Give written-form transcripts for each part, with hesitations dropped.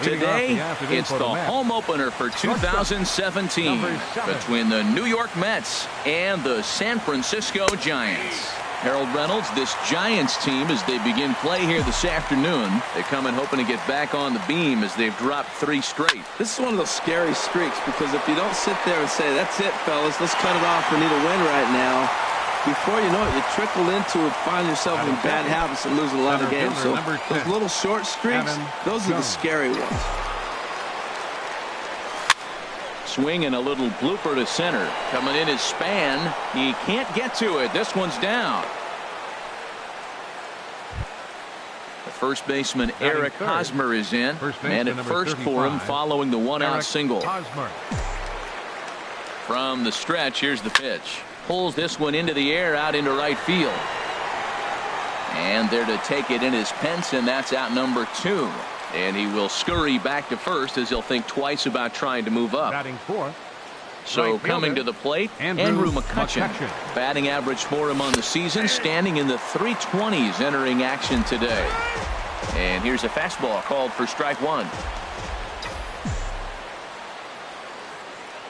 Today, it's the home opener for 2017 between the New York Mets and the San Francisco Giants. Harold Reynolds, this Giants team, as they begin play here this afternoon, they come in hoping to get back on the beam as they've dropped 3 straight. This is one of those scary streaks, because if you don't sit there and say, that's it, fellas, let's cut it off, we need a win right now, before you know it, you trickle into it, find yourself in bad habits and losing a lot of games. So those little short streaks, those are the scary ones. Swing and a little blooper to center. Coming in his span. He can't get to it. This one's down. The first baseman, Eric Hosmer, is in. Man at first for him following the one-out single. From the stretch, here's the pitch. Pulls this one into the air, out into right field. And there to take it in his Pence, and that's out number 2. And he will scurry back to first as he'll think twice about trying to move up. So coming to the plate, Andrew McCutchen. Batting average for him on the season, standing in the 320s, entering action today. And here's a fastball called for strike 1.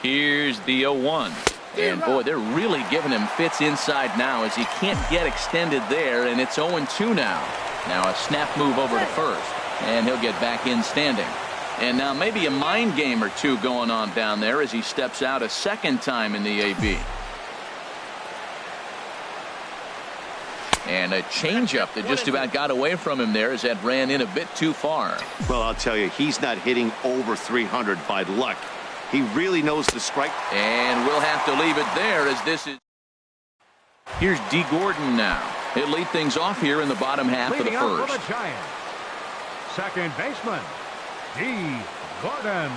Here's the 0-1. And boy, they're really giving him fits inside now as he can't get extended there, and it's 0-2 now. Now a snap move over to first. And he'll get back in standing. And now maybe a mind game or two going on down there as he steps out a second time in the AB. And a changeup that just about got away from him there as that ran in a bit too far. Well, I'll tell you, he's not hitting over 300 by luck. He really knows the strike. And we'll have to leave it there as this is. Here's D. Gordon now. He'll lead things off here in the bottom half of the first. Second baseman, D. Gordon.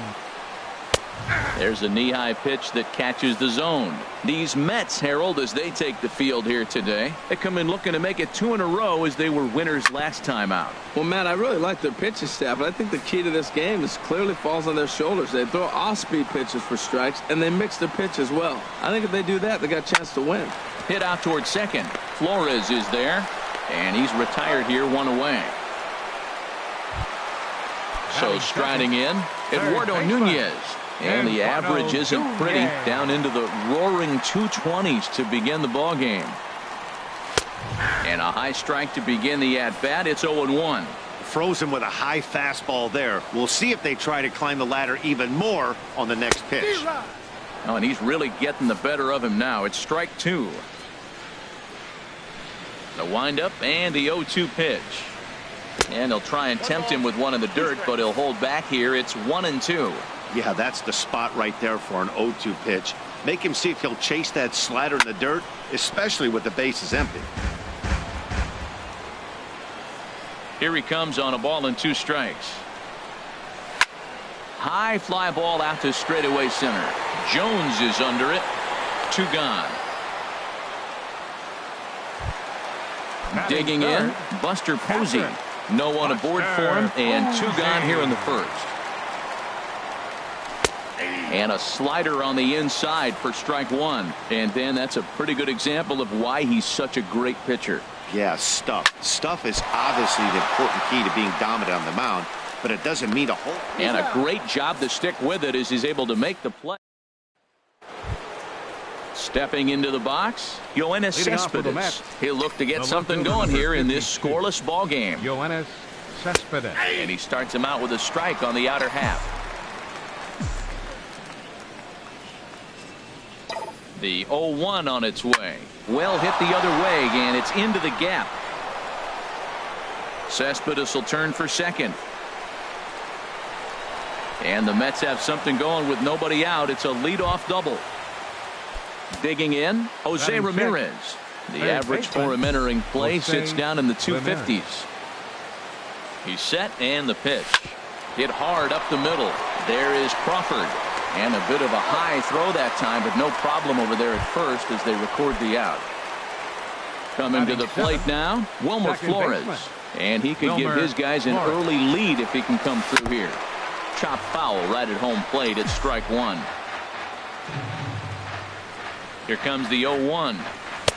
There's a knee-high pitch that catches the zone. These Mets, Harold, as they take the field here today, they come in looking to make it 2 in a row as they were winners last time out. Well, Matt, I really like their pitching staff, but I think the key to this game is clearly falls on their shoulders. They throw off-speed pitches for strikes, and they mix their pitch as well. I think if they do that, they got a chance to win. Hit out towards second. Flores is there, and he's retired here, 1 away. So striding in, Eduardo Nunez. And the average isn't pretty, down into the roaring 220s to begin the ball game. And a high strike to begin the at-bat. It's 0-1. Frozen with a high fastball there. We'll see if they try to climb the ladder even more on the next pitch. Oh, and he's really getting the better of him now. It's strike 2. The windup and the 0-2 pitch. And they'll try and tempt him with one in the dirt, but he'll hold back here. It's 1-2. Yeah, that's the spot right there for an 0-2 pitch. Make him see if he'll chase that slider in the dirt, especially with the bases empty. Here he comes on a ball and 2 strikes. High fly ball out to straightaway center. Jones is under it. 2 gone. Digging in, Buster Posey. No one aboard for him, and 2 gone here in the first. And a slider on the inside for strike 1. And then that's a pretty good example of why he's such a great pitcher. Yeah, stuff. Stuff is obviously the important key to being dominant on the mound, but it doesn't mean a whole. And a great job to stick with it as he's able to make the play. Stepping into the box, Yoenis Cespedes. He'll look to get something going here in this scoreless ball game. Yoenis Cespedes. And he starts him out with a strike on the outer half. The 0-1 on its way. Well hit the other way, and it's into the gap. Cespedes will turn for second. And the Mets have something going with nobody out. It's a leadoff double. Digging in, Jose Ramirez. The average for him entering play sits down in the 250s. He's set, and the pitch. Hit hard up the middle. There is Crawford. And a bit of a high throw that time, but no problem over there at first as they record the out. Coming to the plate now, Wilmer Flores. And he could give his guys an early lead if he can come through here. Chop foul right at home plate. It's strike 1. Here comes the 0-1.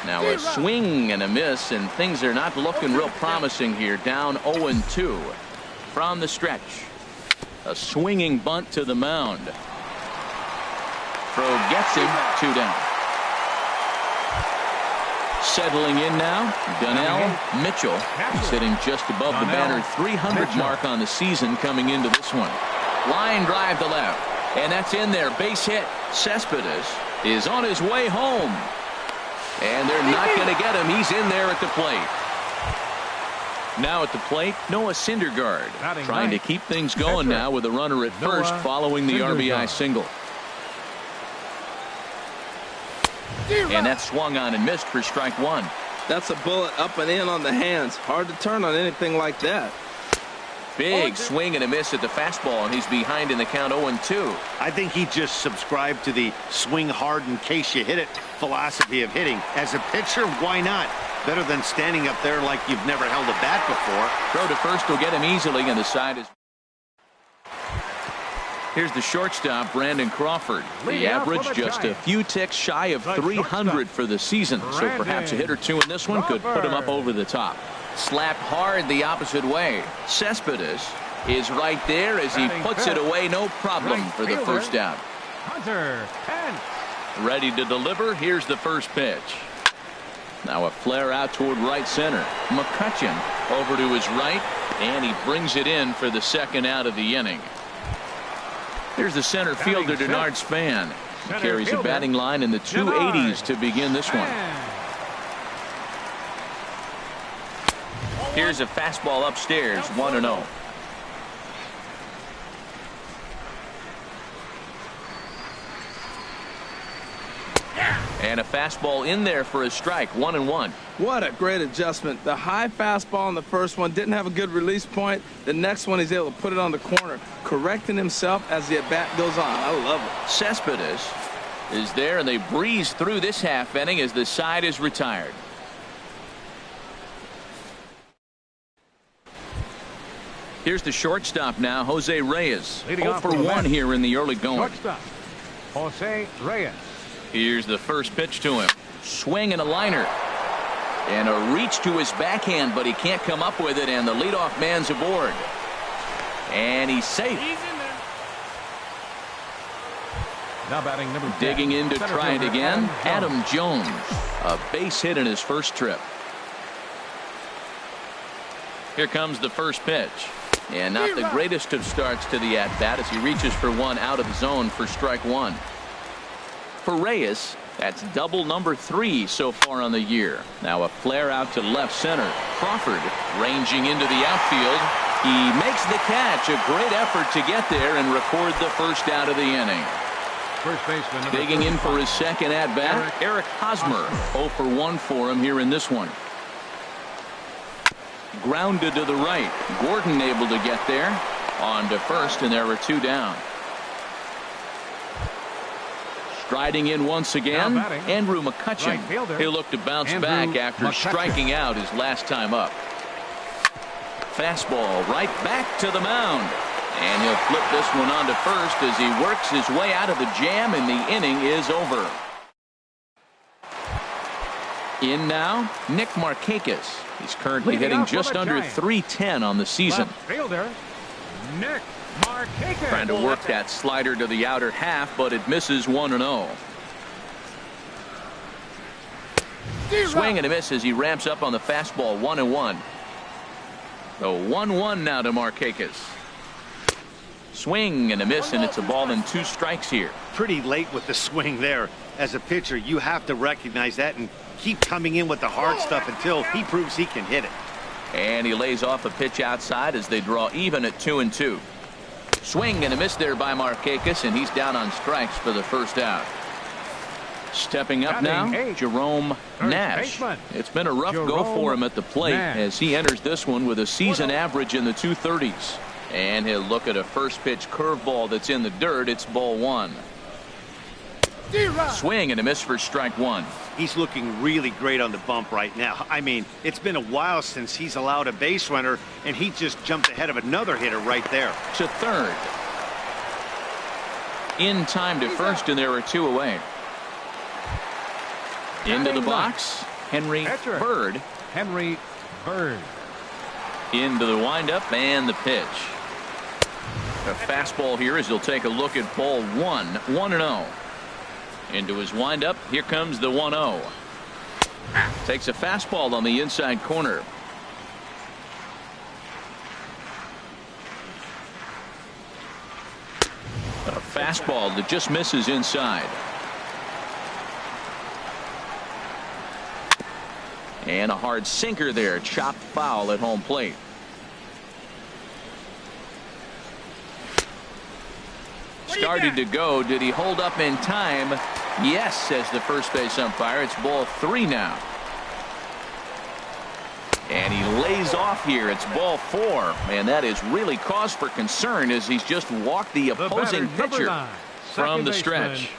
Now a swing and a miss, and things are not looking real promising here. Down 0-2 from the stretch. A swinging bunt to the mound. Throw gets him. 2 down. Settling in now, Donnell Mitchell. He's hitting just above the banner 300 mark on the season coming into this one. Line drive to left. And that's in there. Base hit. Cespedes is on his way home. And they're not going to get him. He's in there at the plate. Now at the plate, Noah Syndergaard trying to keep things going now with a runner at first following the RBI single. And that swung on and missed for strike 1. That's a bullet up and in on the hands. Hard to turn on anything like that. Big swing and a miss at the fastball, and he's behind in the count 0-2. I think he just subscribed to the swing hard in case you hit it philosophy of hitting. As a pitcher, why not? Better than standing up there like you've never held a bat before. Throw to first will get him easily, and the side is. Here's the shortstop, Brandon Crawford. The average just a few ticks shy of 300 for the season, so perhaps a hit or two in this one could put him up over the top. Slapped hard the opposite way. Cespedes is right there as he puts it away, no problem for the first out. Ready to deliver. Here's the first pitch. Now a flare out toward right center. McCutchen over to his right, and he brings it in for the second out of the inning. Here's the center fielder, Denard Span. He carries a batting line in the 280s to begin this one. Here's a fastball upstairs, 1-0. And a fastball in there for a strike, 1-1. What a great adjustment. The high fastball in the first one didn't have a good release point. The next one he's able to put it on the corner, correcting himself as the at-bat goes on. I love it. Cespedes is there, and they breeze through this half inning as the side is retired. Here's the shortstop now, Jose Reyes. 0 for 1 here in the early going. Shortstop, Jose Reyes. Here's the first pitch to him. Swing and a liner. And a reach to his backhand, but he can't come up with it, and the leadoff man's aboard. And he's safe. He's in there. Now batting number 10. Digging in to try it again, Adam Jones. A base hit in his first trip. Here comes the first pitch. And not the greatest of starts to the at-bat as he reaches for one out of the zone for strike 1. For Reyes, that's double number 3 so far on the year. Now a flare out to left center. Crawford ranging into the outfield. He makes the catch. A great effort to get there and record the first out of the inning. First baseman. Digging in for his second at-bat, Eric Hosmer. 0 for 1 for him here in this one. Grounded to the right. Gordon able to get there. On to first, and there are 2 down. Striding in once again, Andrew McCutchen. He'll look to bounce back after striking out his last time up. Fastball right back to the mound. And he'll flip this one on to first as he works his way out of the jam, and the inning is over. In now, Nick Markakis. He's currently hitting just under .310 on the season. Fielder, Nick Markakis. Trying to work that slider to the outer half, but it misses 1-0. Swing and a miss as he ramps up on the fastball, 1-1. The 1-1 now to Markakis. Swing and a miss, and it's a ball and 2 strikes here. Pretty late with the swing there. As a pitcher, you have to recognize that and keep coming in with the hard stuff until he proves he can hit it. And he lays off a pitch outside as they draw even at 2-2. Swing and a miss there by Markakis, and he's down on strikes for the first out. Stepping up now, Jerome Nash. It's been a rough go for him at the plate as he enters this one with a season average in the 230s. And he'll look at a first pitch curveball that's in the dirt. It's ball 1. Swing and a miss for strike 1. He's looking really great on the bump right now. I mean, it's been a while since he's allowed a base runner, and he just jumped ahead of another hitter right there. To third. In time to first, and there are 2 away. Into the box, Henry Bird. Henry Bird. Into the windup and the pitch. A fastball here as he'll take a look at ball 1, 1-0. Into his windup. Here comes the 1-0. Takes a fastball on the inside corner. A fastball that just misses inside. And a hard sinker there. Chopped foul at home plate. Started to go. Did he hold up in time? Yes, says the first base umpire. It's ball 3 now. And he lays off here. It's ball 4. And that is really cause for concern as he's just walked the opposing pitcher from the stretch.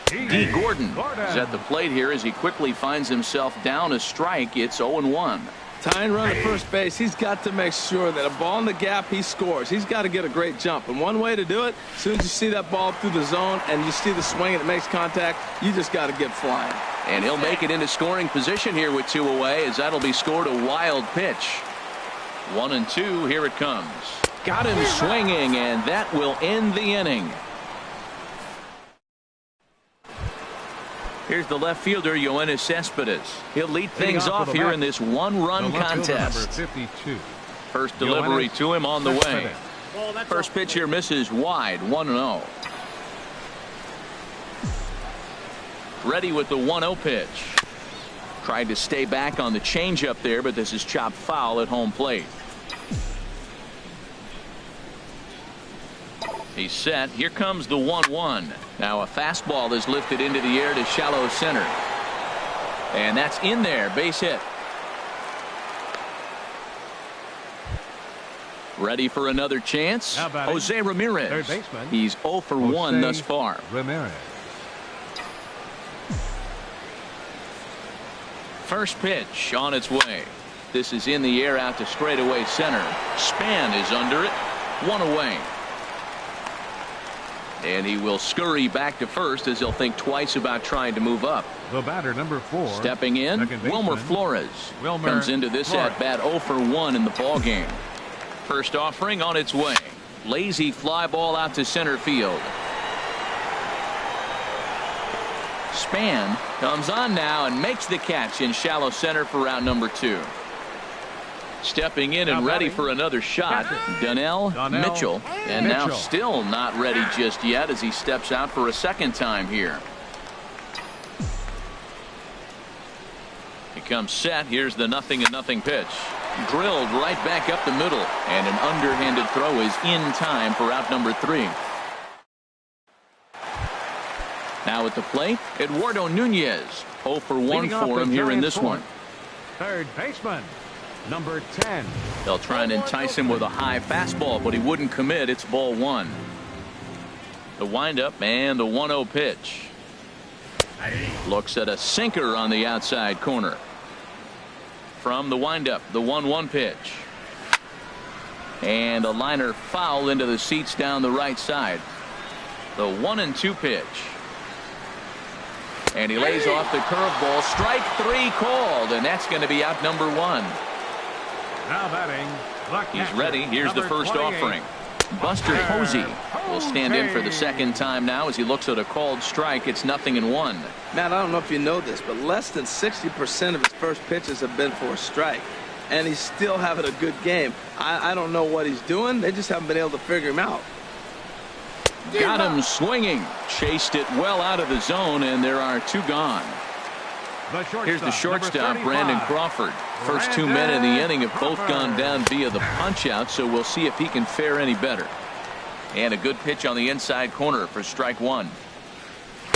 D. Gordon is at the plate here as he quickly finds himself down a strike. It's 0-1. Tying run at first base, he's got to make sure that a ball in the gap, he scores. He's got to get a great jump. And one way to do it, as soon as you see that ball through the zone and you see the swing and it makes contact, you just got to get flying. And he'll make it into scoring position here with 2 away as that'll be scored a wild pitch. 1-2, here it comes. Got him swinging, and that will end the inning. Here's the left fielder, Yoenis Cespedes. He'll lead things off here in this one-run contest. 52. First delivery to him on the way. First pitch here misses wide, 1-0. Ready with the 1-0 pitch. Tried to stay back on the changeup there, but this is chopped foul at home plate. He's set. Here comes the 1-1. Now a fastball is lifted into the air to shallow center. And that's in there. Base hit. Ready for another chance. Jose Ramirez. Third baseman. He's 0 for 1 thus far. Ramirez. First pitch on its way. This is in the air out to straightaway center. Span is under it. 1 away. And he will scurry back to first as he'll think twice about trying to move up. The batter, number 4. Stepping in, Wilmer Flores. Comes into this at bat 0 for 1 in the ball game. First offering on its way. Lazy fly ball out to center field. Span comes on now and makes the catch in shallow center for out number 2. Stepping in and ready for another shot, Donnell Mitchell. And now still not ready just yet as he steps out for a second time here. He comes set. Here's the 0-0 pitch. Drilled right back up the middle. And an underhanded throw is in time for out number 3. Now at the plate, Eduardo Nunez. 0 for 1 for him here in this one. Third baseman, number 10. They'll try and entice him with a high fastball, but he wouldn't commit. It's ball 1. The windup and the 1-0 pitch. Looks at a sinker on the outside corner. From the windup, the 1-1 pitch. And a liner foul into the seats down the right side. The 1-2 pitch. And he lays off the curveball. Strike 3 called, and that's going to be out number 1. Now batting. He's ready. Here's the first offering. Buster Posey will stand in for the second time now as he looks at a called strike. It's 0-1. Matt, I don't know if you know this, but less than 60% of his first pitches have been for a strike. And he's still having a good game. I don't know what he's doing. They just haven't been able to figure him out. Got him swinging. Chased it well out of the zone, and there are 2 gone. Here's the shortstop, Brandon Crawford. First 2 men in the inning have both gone down via the punch-out, so we'll see if he can fare any better. And a good pitch on the inside corner for strike 1.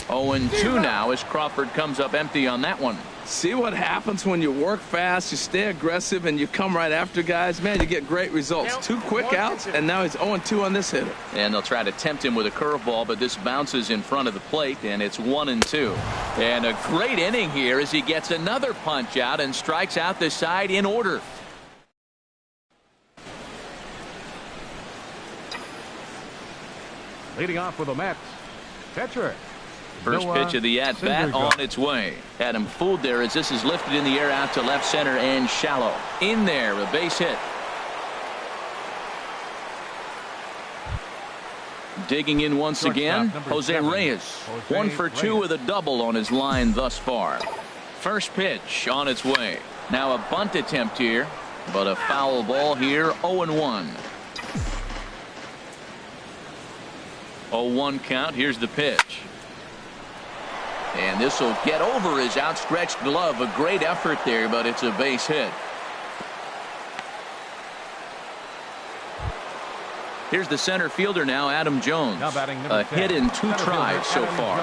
0-2 now as Crawford comes up empty on that one. See what happens when you work fast, you stay aggressive, and you come right after guys. Man, you get great results. 2 quick outs, and now he's 0-2 on this hitter. And they'll try to tempt him with a curveball, but this bounces in front of the plate, and it's 1-2. And a great inning here as he gets another punch out and strikes out the side in order. Leading off with the Mets, catcher. First pitch of the at-bat on its way. Had him fooled there as this is lifted in the air out to left center and shallow. In there, a base hit. Digging in once again, Jose Reyes. 1 for 2 with a double on his line thus far. First pitch on its way. Now a bunt attempt here, but a foul ball here. 0-1. 0-1 count. Here's the pitch. And this will get over his outstretched glove. A great effort there, but it's a base hit. Here's the center fielder now, Adam Jones. A hit in 2 tries so far.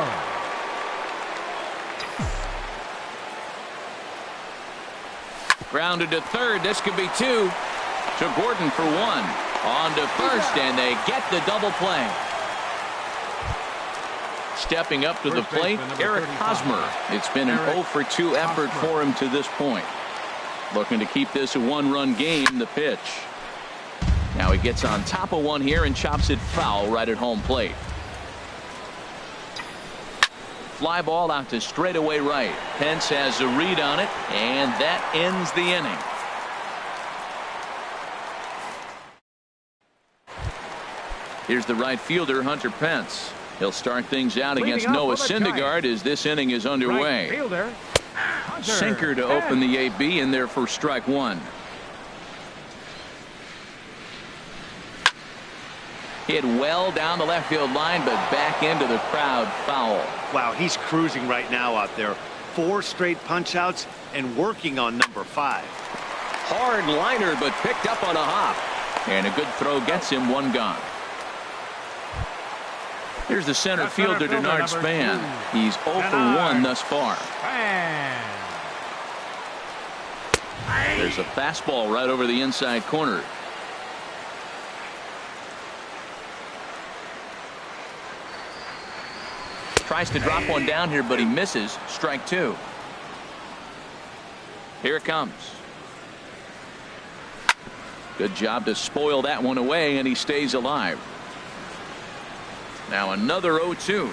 Grounded to third. This could be 2. To Gordon for 1. On to first, and they get the double play. Stepping up to the plate, Eric Hosmer. It's been an 0 for 2 effort for him to this point. Looking to keep this a 1-run game. The pitch. Now he gets on top of one here and chops it foul right at home plate. Fly ball out to straightaway right. Pence has a read on it, and that ends the inning. Here's the right fielder, Hunter Pence. He'll start things out against Noah Syndergaard as this inning is underway. Sinker to open the AB, in there for strike 1. Hit well down the left field line, but back into the crowd. Foul. Wow, he's cruising right now out there. 4 straight punch outs and working on number 5. Hard liner, but picked up on a hop. And a good throw gets him 1 gone. Here's the center fielder, Denard Span. He's 0 for 1 thus far. There's a fastball right over the inside corner. Tries to drop one down here, but he misses. Strike 2. Here it comes. Good job to spoil that one away, and he stays alive. Now another 0-2.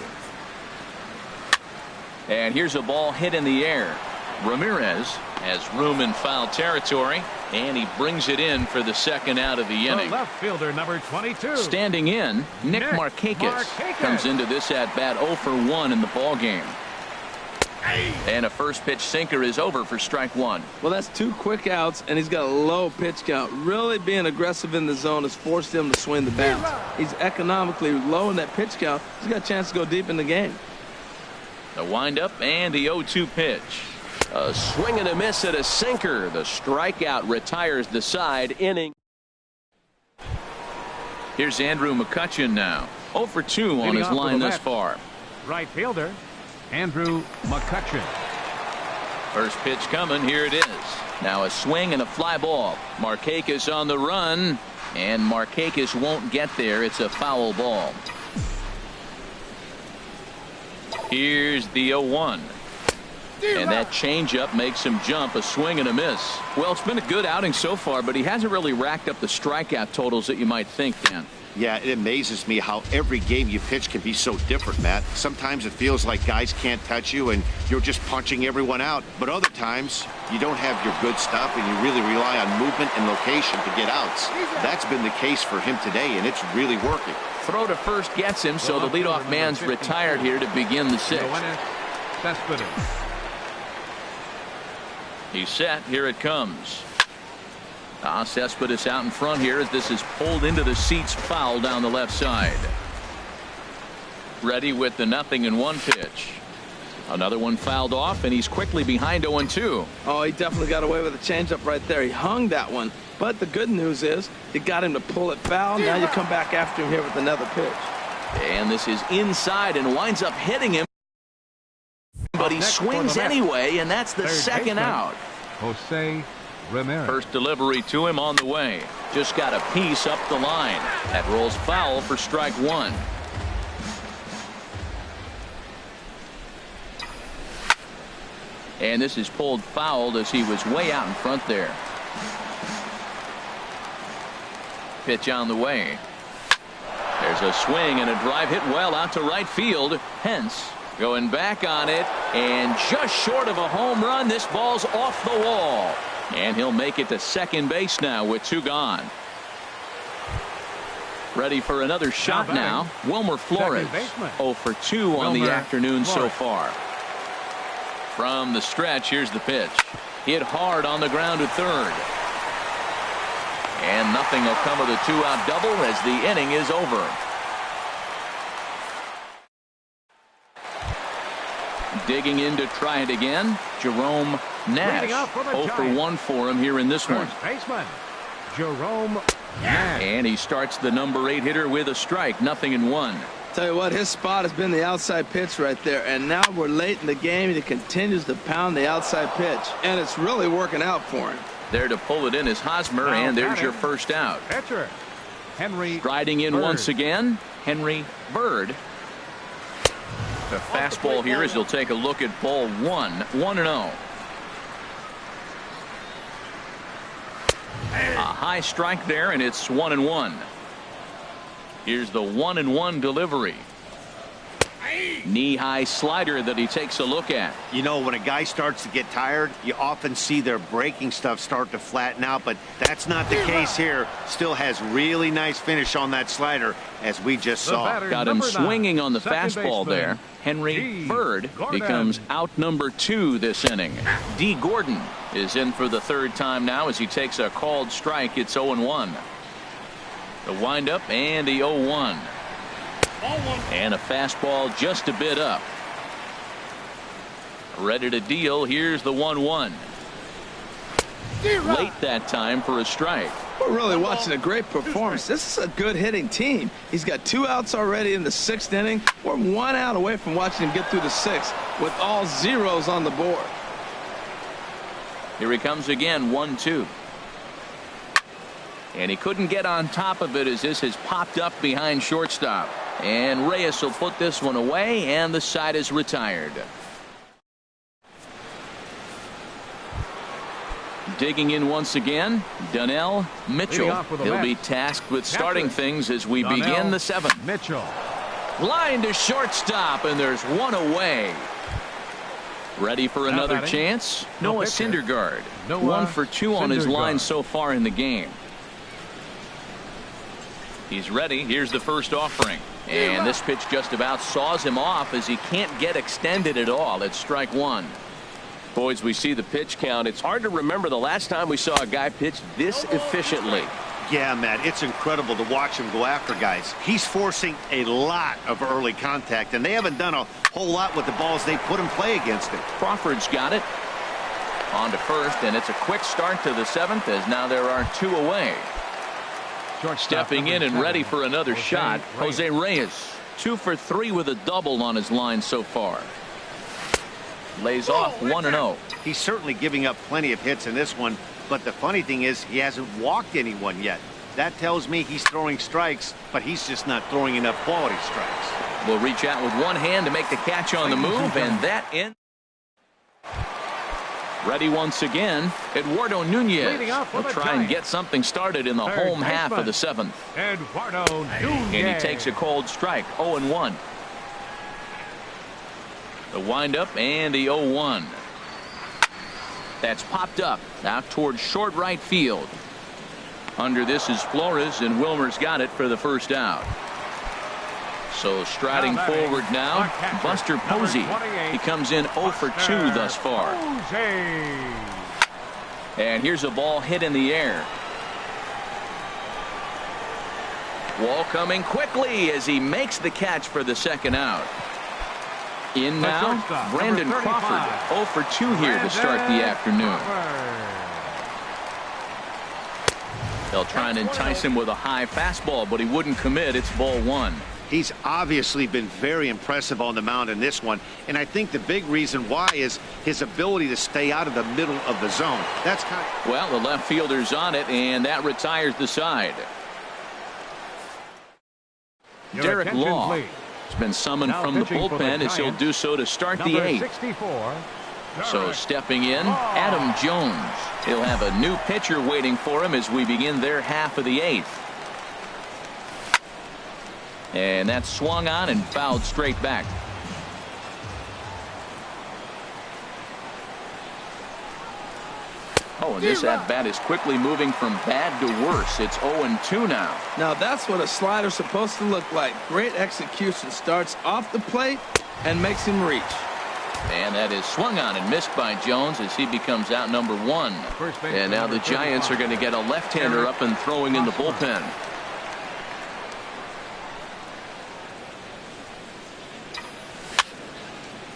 And here's a ball hit in the air. Ramirez has room in foul territory, and he brings it in for the second out of the inning. Left fielder number 22. Standing in, Nick Markakis comes into this at bat 0 for 1 in the ball game. And a first pitch sinker is over for strike 1. Well, that's 2 quick outs, and he's got a low pitch count. Really being aggressive in the zone has forced him to swing the bats. He's economically low in that pitch count. He's got a chance to go deep in the game. The windup and the 0-2 pitch. A swing and a miss at a sinker. The strikeout retires the side. Inning. Here's Andrew McCutchen now. 0 for 2 on his line thus far. Right fielder, Andrew McCutchen. First pitch coming. Here it is. Now a swing and a fly ball. Markakis on the run, and Markakis won't get there. It's a foul ball. Here's the 0-1. And that changeup makes him jump. A swing and a miss. Well, it's been a good outing so far, but he hasn't really racked up the strikeout totals that you might think, Dan. Yeah, it amazes me how every game you pitch can be so different, Matt. Sometimes it feels like guys can't touch you and you're just punching everyone out. But other times, you don't have your good stuff and you really rely on movement and location to get outs. That's been the case for him today, and it's really working. Throw to first gets him, so the leadoff man's retired here to begin the 6th. He's set. Here it comes. Cespedes out in front here as this is pulled into the seats, foul down the left side. Ready with the 0-1 pitch. Another one fouled off, and he's quickly behind 0-2. Oh, he definitely got away with a changeup right there. He hung that one. But the good news is he got him to pull it foul. Now you come back after him here with another pitch. And this is inside and winds up hitting him. But he swings anyway, and that's the second out. Jose Ramirez. First delivery to him on the way. Just got a piece up the line. That rolls foul for strike 1. And this is pulled foul as he was way out in front there. Pitch on the way. There's a swing and a drive hit well out to right field. Pence going back on it, and just short of a home run. This ball's off the wall, and he'll make it to second base now with 2 gone. Ready for another shot now. Wilmer Flores. 0 for 2 on the afternoon so far. From the stretch, here's the pitch. Hit hard on the ground to third. And nothing will come of the two-out double as the inning is over. Digging in to try it again, Jerome Nash. 0 for 1 for him here in this one. Baseman, Jerome Nash. And he starts the number 8 hitter with a strike. 0-1. Tell you what, his spot has been the outside pitch right there, and now we're late in the game and he continues to pound the outside pitch, and it's really working out for him. There to pull it in is Hosmer, and there's your first out. Pitcher, Henry Striding in Bird. once again, Henry Bird. The fastball here as he'll take a look at ball 1, 1-0. A high strike there, and it's 1-1. Here's the 1-1 delivery. Knee-high slider that he takes a look at. You know, when a guy starts to get tired, you often see their breaking stuff start to flatten out, but that's not the case here. Still has really nice finish on that slider, as we just saw. Got him swinging on the fastball there. Henry Bird becomes out number 2 this inning. D. Gordon is in for the 3rd time now as he takes a called strike. It's 0-1. The windup and the 0-1. And a fastball just a bit up. Ready to deal. Here's the 1-1. Late that time for a strike. We're really watching a great performance. This is a good hitting team. He's got 2 outs already in the 6th inning. We're 1 out away from watching him get through the 6th with all zeros on the board. Here he comes again, 1-2. And he couldn't get on top of it as this has popped up behind shortstop. And Reyes will put this one away, and the side is retired. Digging in once again, Donnell Mitchell. He'll be tasked with starting things as we begin the 7th. Mitchell. Line to shortstop, and there's one away. Ready for another chance? Noah Syndergaard. 1 for 2 on his line so far in the game. He's ready. Here's the first offering. And this pitch just about saws him off as he can't get extended at all. It's strike 1. Boys, we see the pitch count. It's hard to remember the last time we saw a guy pitch this efficiently. Yeah, Matt, it's incredible to watch him go after guys. He's forcing a lot of early contact, and they haven't done a whole lot with the balls they put in play against him. Crawford's got it. On to first, and it's a quick start to the 7th as now there are 2 away. Stepping in and ready for another shot, Jose Reyes. 2 for 3 with a double on his line so far. Lays off 1-0. He's certainly giving up plenty of hits in this one, but the funny thing is he hasn't walked anyone yet. That tells me he's throwing strikes, but he's just not throwing enough quality strikes. Will reach out with one hand to make the catch on the move, and that in. Ready once again, Eduardo Nunez will try and get something started in the home half of the 7th. Eduardo Nunez. And he takes a cold strike, 0-1. The windup and the 0-1. That's popped up out towards short right field. Under this is Flores, and Wilmer's got it for the first out. So striding forward now, Buster Posey. He comes in 0 for 2 thus far. And here's a ball hit in the air. Wall coming quickly as he makes the catch for the 2nd out. In now, Brandon Crawford. 0 for 2 here to start the afternoon. They'll try and entice him with a high fastball, but he wouldn't commit. It's ball 1. He's obviously been very impressive on the mound in this one, and I think the big reason why is his ability to stay out of the middle of the zone. That's kind of... Well, the left fielder's on it, and that retires the side. Derek Law has been summoned from the bullpen as he'll do so to start the 8th. So stepping in, Adam Jones. He'll have a new pitcher waiting for him as we begin their half of the 8th. And that's swung on and fouled straight back. Oh, and this at-bat is quickly moving from bad to worse. It's 0-2 now. Now that's what a slider's supposed to look like. Great execution. Starts off the plate and makes him reach. And that is swung on and missed by Jones as he becomes out number 1. And now the Giants are going to get a left-hander up and throwing in the bullpen.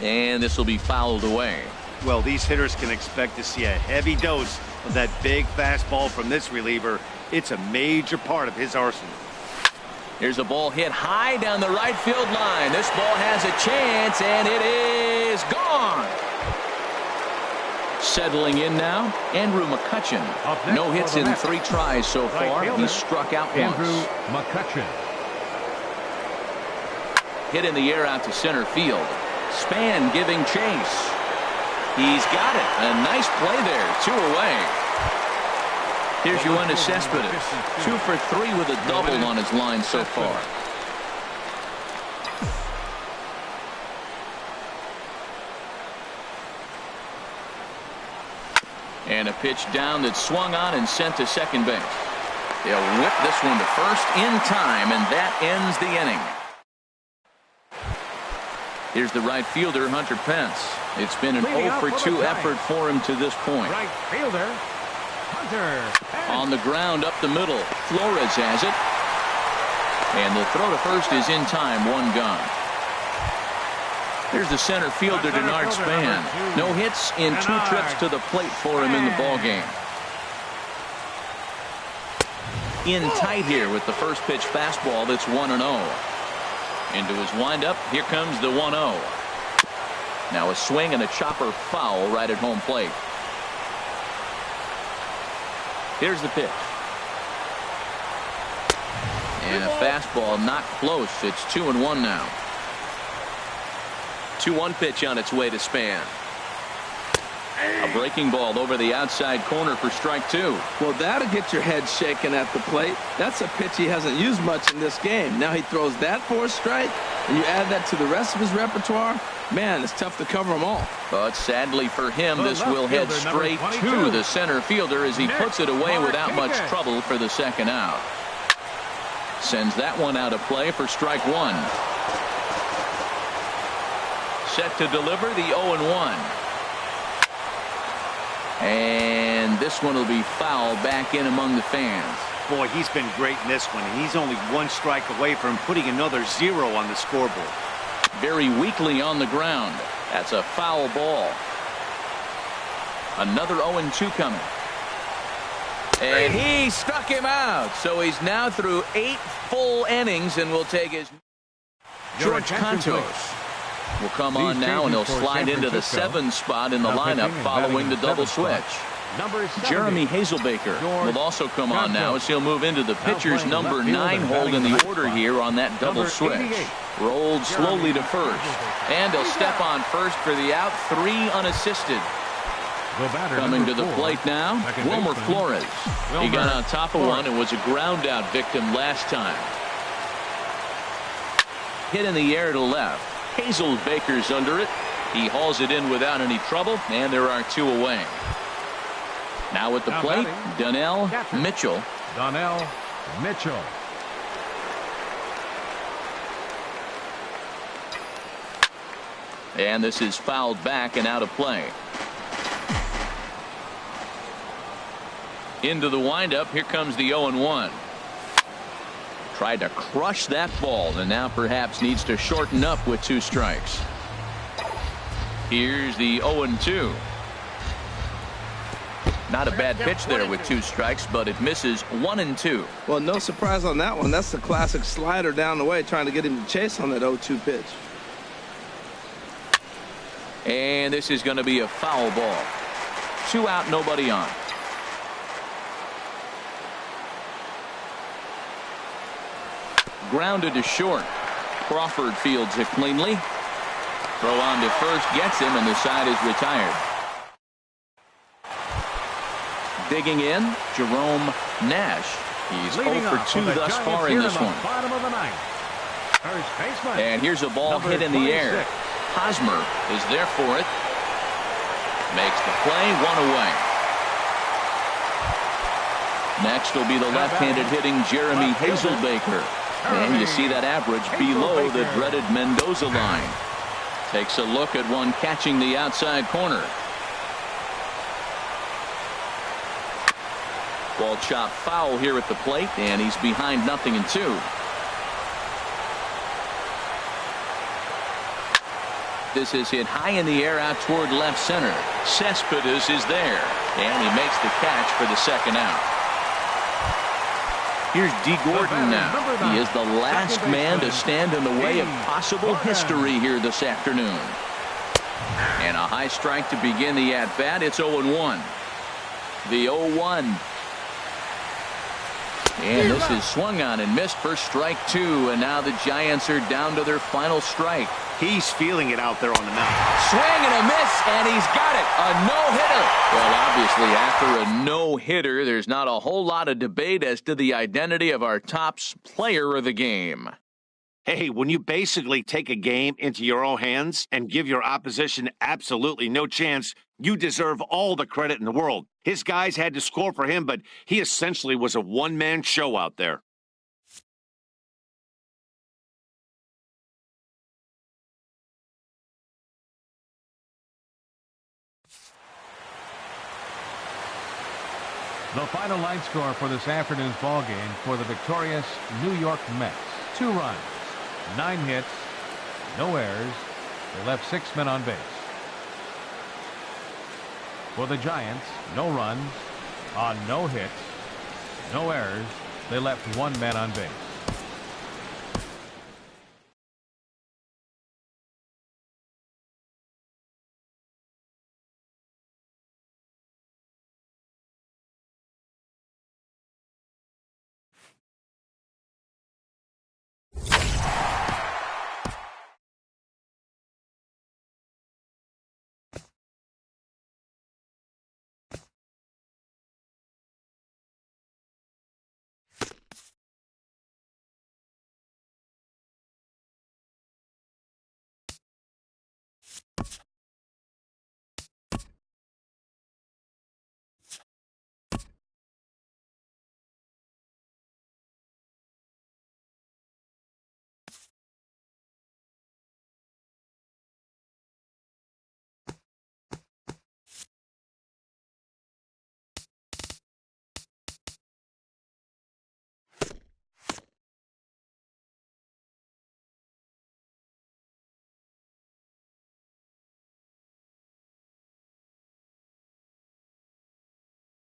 And this will be fouled away. Well, these hitters can expect to see a heavy dose of that big fastball from this reliever. It's a major part of his arsenal. Here's a ball hit high down the right field line. This ball has a chance, and it is gone. Settling in now, Andrew McCutchen. No hits in 3 tries so far. He's struck out once. Andrew McCutchen. Hit in the air out to center field. Span giving chase. He's got it. A nice play there. 2 away. Here's Yoenis Cespedes. 2 for 3 with a double on his line so far. And a pitch down that's swung on and sent to second base. They'll whip this one to first in time, and that ends the inning. Here's the right fielder, Hunter Pence. It's been an 0 for 2 effort for him to this point. Right fielder, Hunter Pence. On the ground up the middle. Flores has it. And the throw to first is in time. 1 gone. Here's the center fielder, Denard Span. No hits in 2 trips to the plate for him in the ballgame. In tight here with the first pitch fastball that's 1-0. Into his windup. Here comes the 1-0. Now a swing and a chopper foul right at home plate. Here's the pitch. And a fastball not close. It's 2-1 now. 2-1 pitch on its way to Span. A breaking ball over the outside corner for strike 2. Well, that'll get your head shaken at the plate. That's a pitch he hasn't used much in this game. Now he throws that for a strike, and you add that to the rest of his repertoire. Man, it's tough to cover them all. But sadly for him, this will head straight to the center fielder as he puts it away without much trouble for the second out. Sends that one out of play for strike 1. Set to deliver the 0-1. And this one will be fouled back in among the fans. Boy, he's been great in this one, and he's only 1 strike away from putting another 0 on the scoreboard. Very weakly on the ground. That's a foul ball. Another 0-2 coming. And he struck him out. So he's now through 8 full innings and will take his... George Cantos will come on now, and he'll slide into the 7 spot in the lineup following the double switch. Jeremy Hazelbaker will also come on now as he'll move into the pitcher's number 9 hold in the order here on that double switch. Rolled slowly to first, and he'll step on first for the out. 3 unassisted. Coming to the plate now, Wilmer Flores. He got on top of one and was a ground out victim last time. Hit in the air to left. Hazelbaker's under it. He hauls it in without any trouble, and there are 2 away. Now at the plate, Donnell Mitchell. Donnell Mitchell. And this is fouled back and out of play. Into the windup. Here comes the 0-1. Tried to crush that ball, and now perhaps needs to shorten up with 2 strikes. Here's the 0-2. Not a bad pitch there with 2 strikes, but it misses 1-2. Well, no surprise on that one. That's the classic slider down the way, trying to get him to chase on that 0-2 pitch. And this is going to be a foul ball. 2 out, nobody on. Grounded to short. Crawford fields it cleanly. Throw on to first, gets him, and the side is retired. Digging in, Jerome Nash. He's 0 for 2 thus far in this one. And here's a ball hit in the air. Hosmer is there for it. Makes the play, 1 away. Next will be the left-handed hitting Jeremy Hazelbaker. And you see that average below the dreaded Mendoza line. Takes a look at one catching the outside corner. Ball chopped foul here at the plate, and he's behind 0-2. This is hit high in the air out toward left center. Cespedes is there, and he makes the catch for the second out. Here's D. Gordon now. He is the last man to stand in the way of possible history here this afternoon. And a high strike to begin the at-bat. It's 0-1. The 0-1. And this is swung on and missed for strike 2. And now the Giants are down to their final strike. He's feeling it out there on the mound. Swing and a miss, and he's got it. A no-hitter. Well, obviously, after a no-hitter, there's not a whole lot of debate as to the identity of our top player of the game. Hey, when you basically take a game into your own hands and give your opposition absolutely no chance, you deserve all the credit in the world. His guys had to score for him, but he essentially was a one-man show out there. The final line score for this afternoon's ball game for the victorious New York Mets. 2 runs, 9 hits, no errors. They left 6 men on base. For the Giants, no runs, on no hits, no errors. They left 1 man on base.